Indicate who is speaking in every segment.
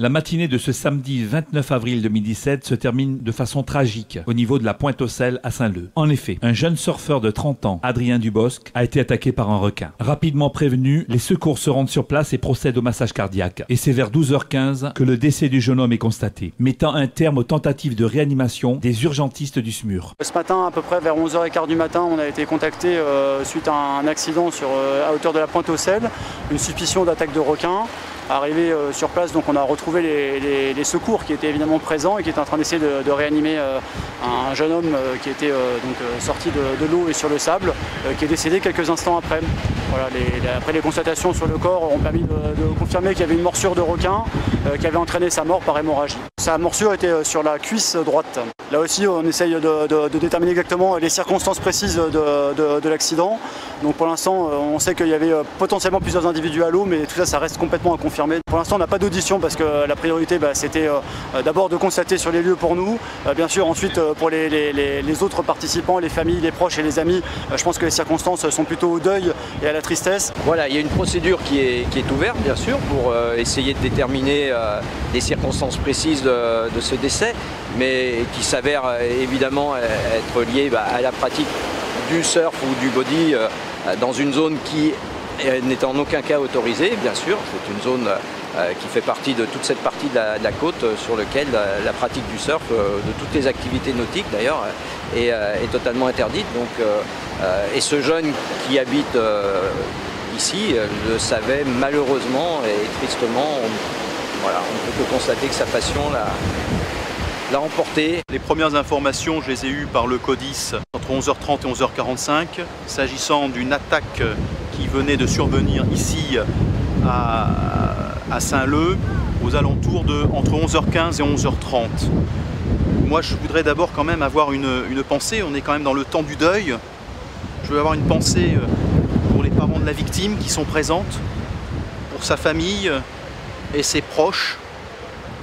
Speaker 1: La matinée de ce samedi 29 avril 2017 se termine de façon tragique au niveau de la Pointe-aux-Sel à Saint-Leu. En effet, un jeune surfeur de 30 ans, Adrien Dubosc, a été attaqué par un requin. Rapidement prévenu, les secours se rendent sur place et procèdent au massage cardiaque. Et c'est vers 12h15 que le décès du jeune homme est constaté, mettant un terme aux tentatives de réanimation des urgentistes du SMUR.
Speaker 2: Ce matin, à peu près vers 11h15 du matin, on a été contacté suite à un accident à hauteur de la Pointe-aux-Sel, une suspicion d'attaque de requin. Arrivé sur place, donc on a retrouvé les secours qui étaient évidemment présents et qui étaient en train d'essayer de réanimer un jeune homme qui était sorti de l'eau et sur le sable, qui est décédé quelques instants après. Voilà, après les constatations sur le corps ont permis de confirmer qu'il y avait une morsure de requin qui avait entraîné sa mort par hémorragie. Sa morsure était sur la cuisse droite. Là aussi, on essaye de déterminer exactement les circonstances précises de l'accident. Donc pour l'instant, on sait qu'il y avait potentiellement plusieurs individus à l'eau, mais tout ça, ça reste complètement à confirmer. Pour l'instant, on n'a pas d'audition parce que la priorité, c'était d'abord de constater sur les lieux pour nous. Bien sûr, ensuite, pour les autres participants, les familles, les proches et les amis, je pense que les circonstances sont plutôt au deuil et à la tristesse.
Speaker 3: Voilà, il y a une procédure qui est ouverte, bien sûr, pour essayer de déterminer les circonstances précises de ce décès, mais qui s'avère évidemment être liée à la pratique du surf ou du body dans une zone qui n'est en aucun cas autorisée, bien sûr. C'est une zone qui fait partie de toute cette partie de la côte sur laquelle la pratique du surf, de toutes les activités nautiques d'ailleurs, est totalement interdite. Donc, et ce jeune qui habite ici le savait malheureusement et tristement. On ne peut que constater que sa passion l'a emporté.
Speaker 4: Les premières informations, je les ai eues par le CODIS entre 11h30 et 11h45, s'agissant d'une attaque qui venait de survenir ici à Saint-Leu, aux alentours de entre 11h15 et 11h30. Moi, je voudrais d'abord quand même avoir une pensée. On est quand même dans le temps du deuil. Je veux avoir une pensée pour les parents de la victime qui sont présentes, pour sa famille et ses proches,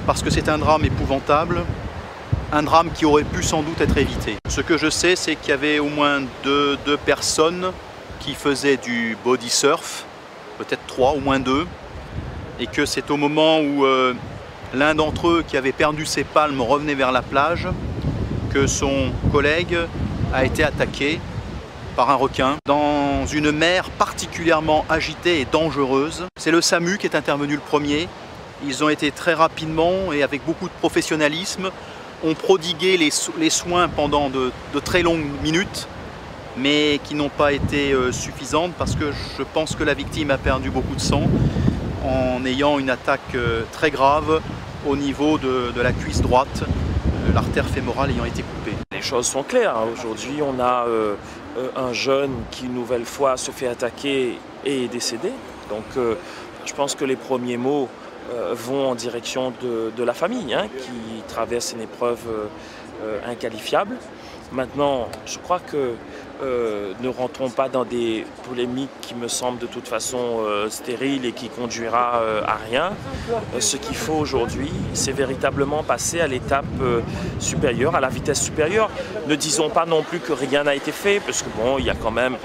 Speaker 4: parce que c'est un drame épouvantable, un drame qui aurait pu sans doute être évité. Ce que je sais, c'est qu'il y avait au moins deux personnes qui faisaient du body surf, peut-être 3, au moins 2, et que c'est au moment où l'un d'entre eux qui avait perdu ses palmes revenait vers la plage que son collègue a été attaqué par un requin dans une mer particulièrement agitée et dangereuse. C'est le SAMU qui est intervenu le premier. Ils ont été très rapidement et avec beaucoup de professionnalisme, ont prodigué les soins pendant de très longues minutes, mais qui n'ont pas été suffisantes parce que je pense que la victime a perdu beaucoup de sang en ayant une attaque très grave au niveau de la cuisse droite, l'artère fémorale ayant été coupée.
Speaker 5: Les choses sont claires. Aujourd'hui, on a un jeune qui, une nouvelle fois, se fait attaquer et est décédé. Donc, je pense que les premiers mots vont en direction de la famille, qui traverse une épreuve inqualifiable. Maintenant, je crois que ne rentrons pas dans des polémiques qui me semblent de toute façon stériles et qui conduira à rien. Ce qu'il faut aujourd'hui, c'est véritablement passer à l'étape supérieure, à la vitesse supérieure. Ne disons pas non plus que rien n'a été fait, parce que bon, il y a quand même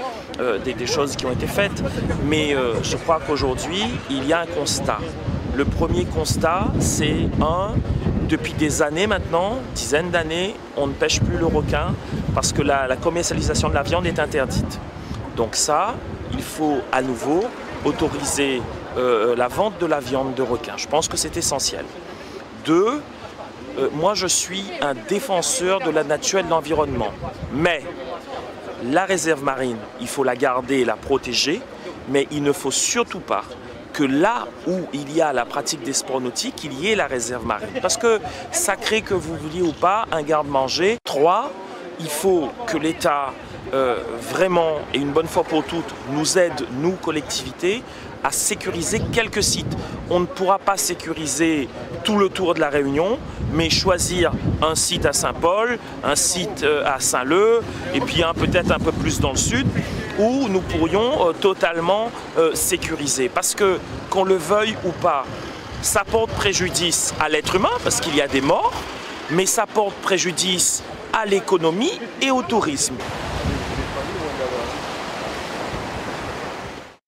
Speaker 5: des choses qui ont été faites. Mais je crois qu'aujourd'hui, il y a un constat. Le premier constat, c'est depuis des années maintenant, dizaines d'années, on ne pêche plus le requin parce que la commercialisation de la viande est interdite. Donc ça, il faut à nouveau autoriser la vente de la viande de requin. Je pense que c'est essentiel. 2, moi je suis un défenseur de la nature et de l'environnement. Mais la réserve marine, il faut la garder et la protéger, mais il ne faut surtout pas que là où il y a la pratique des sports nautiques, il y ait la réserve marine. Parce que ça crée, que vous vouliez ou pas, un garde-manger. 3, il faut que l'État, vraiment, et une bonne fois pour toutes, nous aide, nous, collectivités, à sécuriser quelques sites. On ne pourra pas sécuriser tout le tour de la Réunion, mais choisir un site à Saint-Paul, un site à Saint-Leu, et puis peut-être un peu plus dans le sud, où nous pourrions totalement sécuriser. Parce que, qu'on le veuille ou pas, ça porte préjudice à l'être humain, parce qu'il y a des morts, mais ça porte préjudice à l'économie et au tourisme.